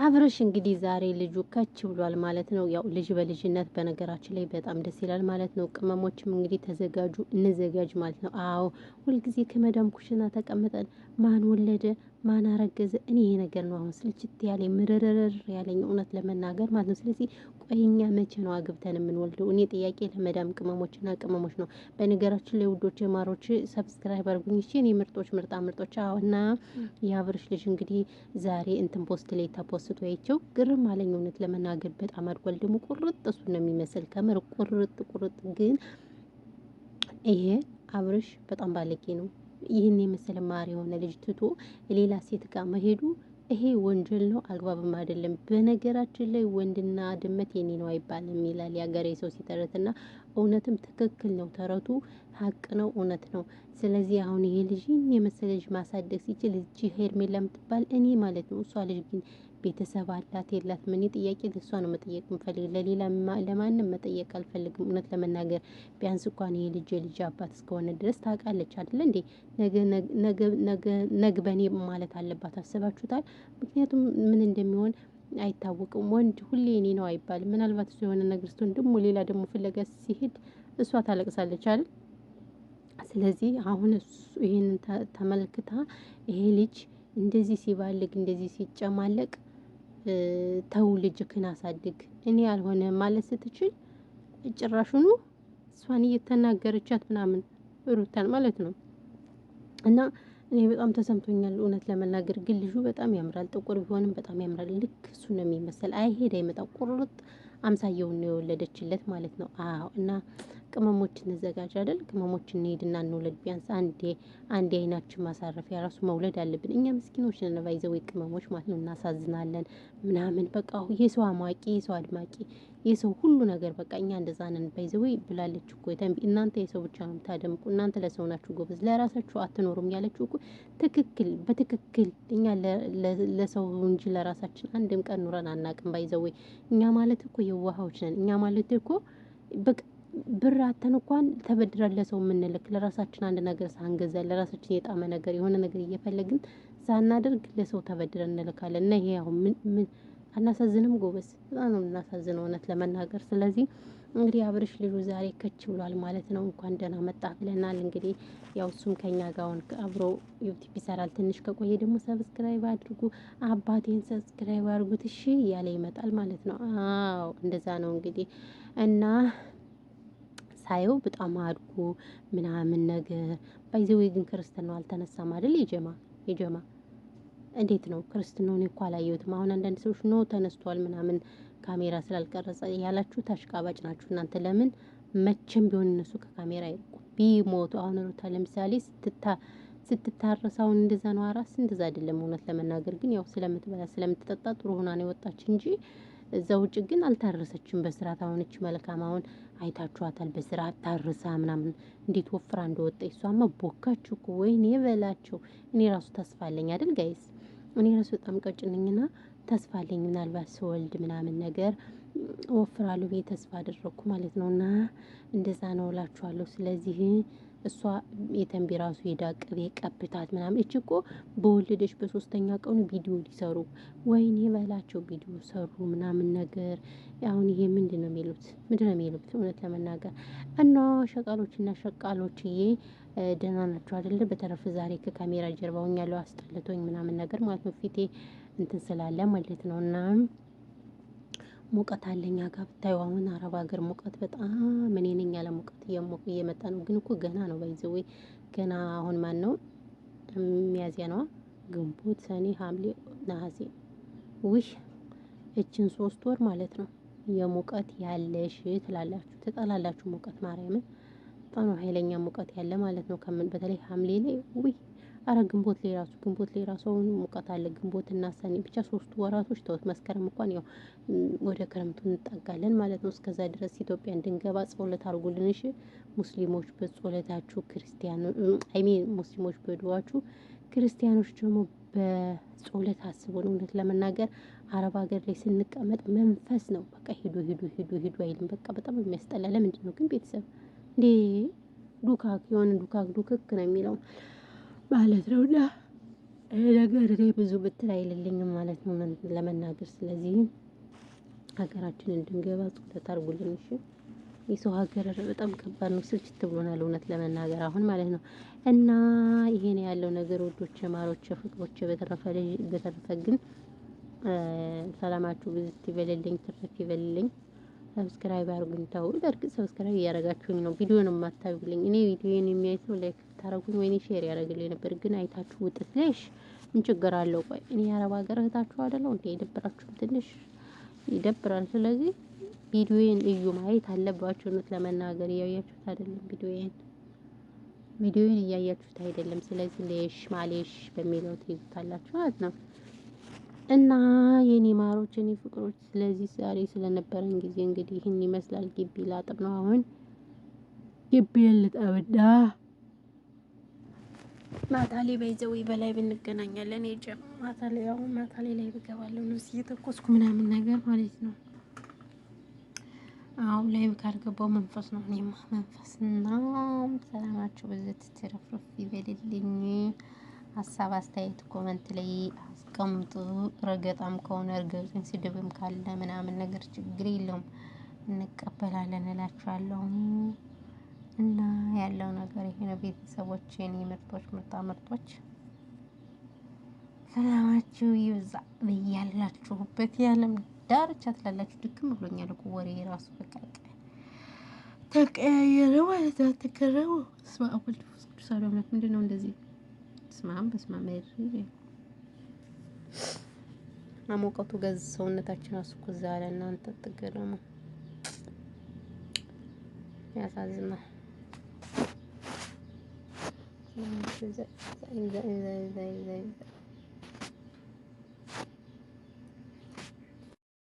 አብረሽ እንግዲህ ዛሬ ልጁ ከች ብሏል ማለት ነው። ያው ልጅ በልጅነት በነገራችን ላይ በጣም ደስ ይላል ማለት ነው። ቅመሞችም እንግዲህ ተዘጋጁ እንዘጋጅ ማለት ነው። አዎ ሁልጊዜ ከመዳም ኩሽና ተቀምጠን ማን ወለደ ማን አረገዘ እኔ ይሄ ነገር ነው አሁን ስልችት ያለኝ ምርርር ያለኝ እውነት ለመናገር ማለት ነው። ስለዚህ ቆይኛ መቼ ነው አግብተን የምንወልደው? እኔ ጥያቄ ለመዳም ቅመሞችና ቅመሞች ነው። በነገራችን ላይ ውዶች ማሮች ሰብስክራይብ አድርጉኝ እሺ። እኔ ምርጦች ምርጣ ምርጦች እና የአብርሽ ልጅ እንግዲህ ዛሬ እንትን ፖስት ላይ ተፖስቶ አይቼው ግርም አለኝ እውነት ለመናገር በጣም አድጓል። ደግሞ ቁርጥ እሱ ነው የሚመስል ከምር ቁርጥ ቁርጥ። ግን ይሄ አብርሽ በጣም ባለጌ ነው። ይህን የመሰለ ማር የሆነ ልጅ ትቶ ሌላ ሴት ጋር መሄዱ ይሄ ወንጀል ነው፣ አግባብም አይደለም። በነገራችን ላይ ወንድና ድመት የኔ ነው አይባልም ይላል የሀገሬ ሰው ሲተረትና እውነትም ትክክል ነው። ተረቱ ሀቅ ነው፣ እውነት ነው። ስለዚህ አሁን ይሄ ልጅ የመሰለ ልጅ ማሳደግ ሲችል እቺ ሄርሜላ የምትባል እኔ ማለት ነው እሷ ልጅ ግን ቤተሰብ አላት የላት? ምን ጥያቄ ለሷ ነው መጠየቅ የምፈልግ፣ ለሌላ ለማንም መጠየቅ አልፈልግም። እውነት ለመናገር ቢያንስ እንኳን ይሄ ልጅ የልጅ አባት እስከሆነ ድረስ ታውቃለች አይደለ እንዴ? ነገ በኔ ማለት አለባት። አስባችሁታል? ምክንያቱም ምን እንደሚሆን አይታወቅም። ወንድ ሁሌ እኔ ነው አይባልም። ምናልባት እሱ የሆነ ነገር ስትሆን ደግሞ ሌላ ደግሞ ፍለጋ ሲሄድ እሷ ታለቅሳለች አይደል? ስለዚህ አሁን እሱ ይሄንን ተመልክታ ይሄ ልጅ እንደዚህ ሲባልግ እንደዚህ ሲጨማለቅ ተው ልጅክን አሳድግ እኔ ያልሆነ ማለት ስትችል ጭራሹኑ እሷን እየተናገረቻት ምናምን ሩታን ማለት ነው። እና እኔ በጣም ተሰምቶኛል እውነት ለመናገር። ግን ልጁ በጣም ያምራል፣ ጥቁር ቢሆንም በጣም ያምራል። ልክ እሱ ነው የሚመስል። አይሄድ አይመጣ ቁርጥ አምሳየውን ነው የወለደችለት ማለት ነው። አዎ እና ቅመሞች እንዘጋጅ አይደል? ቅመሞች እንሄድና እንውለድ። ቢያንስ አንዴ አይናችን ማሳረፊያ ራሱ መውለድ አለብን። እኛ ምስኪኖች ነን ባይዘው ቅመሞች ማለት ነው። እናሳዝናለን ምናምን በቃ የሰው አማቂ የሰው አድማቂ የሰው ሁሉ ነገር በቃ እኛ እንደዛ ነን ባይዘው ብላለች እኮ ተንቢ። እናንተ የሰው ብቻ ነው የምታደምቁ፣ እናንተ ለሰው ናችሁ ጎበዝ፣ ለራሳችሁ አትኖሩም ያለችው እኮ ትክክል በትክክል። እኛ ለሰው እንጂ ለራሳችን አንድም ቀን ኑረን አናውቅም ባይዘው። እኛ ማለት እኮ የዋሃዎች ነን። እኛ ማለት እኮ በቃ ብር አተን እንኳን ተበድረን ለሰው የምንልክ ለራሳችን አንድ ነገር ሳንገዛ ለራሳችን የጣመ ነገር የሆነ ነገር እየፈለግን ሳናደርግ ለሰው ተበድረን እንልካለን። እና ይሄ አሁን ምን አናሳዝንም? ጎበዝ በጣም ነው የምናሳዝነው እውነት ለመናገር። ስለዚህ እንግዲህ አብርሽ ልጁ ዛሬ ከች ብሏል ማለት ነው። እንኳን ደህና መጣ ብለናል። እንግዲህ ያው እሱም ከኛ ጋር አብሮ ዩቲዩብ ይሰራል። ትንሽ ከቆየ ደግሞ ሰብስክራይብ አድርጉ፣ አባቴን ሰብስክራይብ አድርጉት እሺ እያለ ይመጣል ማለት ነው። አዎ እንደዛ ነው እንግዲህ እና ሳየው በጣም አድጎ ምናምን ነገር ባይዘው ግን ክርስትናው አልተነሳም አይደል? የጀማ እንዴት ነው ክርስትናው? እኔ እኮ አላየሁትም። አሁን አንዳንድ ሰዎች ኖ ተነስቷል ምናምን ካሜራ ስላልቀረጸ ያላችሁ ታሽቃባጭ ናችሁ እናንተ። ለምን መቼም ቢሆን እነሱ ከካሜራ አይርቁም ቢሞቱ። አሁን ሩታ ለምሳሌ ስትታረሳውን እንደዛ ነው አራስ እንደዛ አይደለም። እውነት ለመናገር ግን ያው ስለምትበላ ስለምትጠጣ ጥሩ ሆና ነው የወጣች እንጂ እዛ ውጭ ግን አልታረሰችም በስርዓት። አሁን እቺ መልካም አሁን አይታችኋታል በስርዓት ታርሳ ምናምን እንዴት ወፍራ እንደወጣ። እሷማ ቦካች እኮ ወይኔ በላቸው። እኔ ራሱ ተስፋ አለኝ አይደል ጋይስ? እኔ ራሱ በጣም ቀጭን ነኝና ተስፋ አለኝ ምናልባት ስወልድ ምናምን ነገር ወፍራለሁ ብዬ ተስፋ አደረኩ ማለት ነውና እንደዛ ነው እላችኋለሁ። ስለዚህ እሷ የተንቢ ራሱ ሄዳ ቅቤ ቀብታት ምናምን። እቺ እኮ በወለደች በሶስተኛ ቀኑ ቪዲዮ ሊሰሩ ወይኔ በላቸው ቪዲዮ ሰሩ ምናምን ነገር። አሁን ይሄ ምንድነው የሚሉት? እውነት ለመናገር እና ሸቃሎችና ሸቃሎችዬ ደህና ናቸው አይደለ? በተረፈ ዛሬ ከካሜራ ጀርባ ሆኛለሁ አስጠልቶኝ ምናምን ነገር ማለት ነው። ፊቴ እንትን ስላለ ማለት ነውና ሙቀት አለኛ ጋር ብታዩ አሁን አረብ ሀገር ሙቀት በጣም እኔ ነኝ ያለ ሙቀት እየመጣ ነው። ግን እኮ ገና ነው ባይዘው ገና አሁን ማን ነው ሚያዝያ ነው፣ ግንቦት፣ ሰኔ፣ ሐምሌ፣ ነሐሴ ውይ እችን 3 ወር ማለት ነው የሙቀት ያለሽ ትላላችሁ ትጠላላችሁ። ሙቀት ማርያምን በጣም ነው ኃይለኛ ሙቀት ያለ ማለት ነው። ከምን በተለይ ሐምሌ ላይ ውይ አረ ግንቦት ላይ ራሱ ሙቀት አለ። ግንቦትና ሰኔ ብቻ 3 ወራቶች ተውት። መስከረም እንኳን ያው ወደ ክረምቱ እንጠጋለን ማለት ነው። እስከዛ ድረስ ኢትዮጵያ እንድንገባ ጸሎት አድርጉልን እሺ ሙስሊሞች በጸሎታችሁ፣ ሙስሊሞች በዱዓችሁ፣ ክርስቲያኖች ደግሞ በጸሎት አስቡን። እውነት ለመናገር አረብ ሀገር ላይ ስንቀመጥ መንፈስ ነው በቃ ሂዱ አይልም። በቃ በጣም የሚያስጠላ። ለምንድን ነው ግን ቤተሰብ እንዴ ዱካክ የሆነ ዱክክ ነው የሚለው ማለት ነውና ይሄ ነገር እኔ ብዙ ብትል አይልልኝም ማለት ነው ለመናገር። ስለዚህ ሀገራችን እንድንገባ ጸሎት አድርጉልን እሺ። የሰው ሀገር በጣም ከባድ ነው። ስልችት ብሎናል እውነት ለመናገር አሁን ማለት ነው። እና ይሄ ነው ያለው ነገር ወዶች፣ ማሮች፣ ፍቅሮች። በተረፈ ግን ሰላማችሁ ብዝት ይበልልኝ፣ ትርፍ ይበልልኝ። ሰብስክራይብ አድርጉኝ። ተው በእርግጥ ሰብስክራይብ እያደረጋችሁኝ ነው፣ ቪዲዮን የማታዩልኝ። እኔ ቪዲዮን የሚያይ ሰው ላይክ ታረጉኝ ወይኔ ሼር ያደርግልኝ ነበር፣ ግን አይታችሁ ውጥት ለሽ ምን ችግር አለው? ቆይ እኔ የአረብ ሀገር እህታችሁ አይደለሁ እንዴ? የደብራችሁም ትንሽ ይደብራል። ስለዚህ ቪዲዮዬን እዩ፣ ማየት አለባችሁ። እውነት ለመናገር እያያችሁት አይደለም ቪዲዮዬን እያያችሁት አይደለም። ስለዚህ ለሽ ማሌሽ በሚለው ትይዙታላችሁ ማለት ነው። እና የኔ ማሮች፣ የኔ ፍቅሮች፣ ስለዚህ ዛሬ ስለነበረን ጊዜ እንግዲህ ይህን ይመስላል። ግቢ ላጥብ ነው አሁን። ግቢ ልጠብና ማታ ላይ በይዘው በላይ ብንገናኛለን። ማታ ላይ ብገባለሁ ነው እየተኮስኩ ምናምን ነገር ማለት ነው። አሁን ላይ ካልገባው መንፈስ ነው። እኔማ መንፈስና ሰላማችሁ በዘት ትረፍረፍ ይበልልኝ። ሀሳብ አስተያየት ኮመንት ላይ አስቀምጡ። ረገጣም ከሆነ እርገጡኝ፣ ስድብም ካለ ምናምን ነገር ችግር የለውም እንቀበላለን እላችኋለሁ። እና ያለው ነገር ይሄ ነው ቤተሰቦች፣ የኔ ምርጦች፣ ምርጦች ሰላማችሁ ይብዛ በያላችሁበት የዓለም ዳርቻ ትላላችሁ። ድክም ብሎኛል እኮ ወሬ ራሱ በቃ ተቀያየረ ማለት ነው። ተከረው ስማ አወል ቅዱስ አምላክ ምንድነው እንደዚህ ስማም በስማም አሞቀቱ ገዝ ሰውነታችን አስኮ ዛለ። እናንተ ተገረሙ። ያሳዝናል።